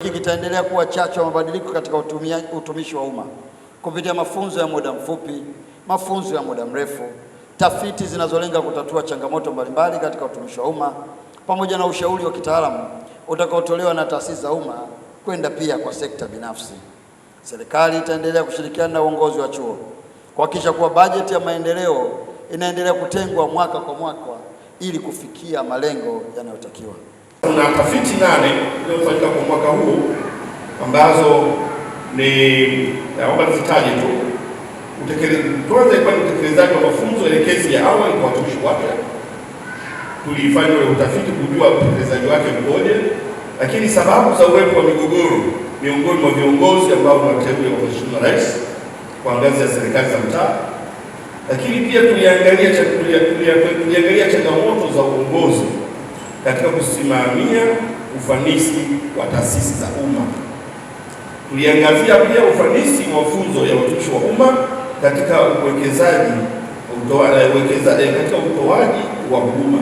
Hiki kitaendelea kuwa chachu ya mabadiliko katika utumishi wa umma kupitia mafunzo ya muda mfupi, mafunzo ya muda mrefu, tafiti zinazolenga kutatua changamoto mbalimbali katika utumishi wa umma, pamoja na ushauri wa kitaalamu utakaotolewa na taasisi za umma kwenda pia kwa sekta binafsi. Serikali itaendelea kushirikiana na uongozi wa chuo kuhakikisha kuwa bajeti ya maendeleo inaendelea kutengwa mwaka kwa mwaka ili kufikia malengo yanayotakiwa. Kuna tafiti 8 zilizofanyika kwa mwaka huu ambazo naomba nizitaje tu. Kwanza ilikuwa ni utekelezaji wa mafunzo elekezi ya awali kwa watumishi wapya. Tulifanya ule utafiti kujua utekelezaji wake mkoje, lakini sababu za uwepo wa migogoro miongoni mwa viongozi ambao wanateuliwa kwa Mheshimiwa Rais kwa ngazi ya serikali za mtaa, lakini pia tuliangalia changamoto za uongozi katika kusimamia ufanisi wa taasisi za umma. Tuliangazia pia ufanisi wa mafunzo ya watumishi wa umma katika uwekezaji katika utoaji wa huduma.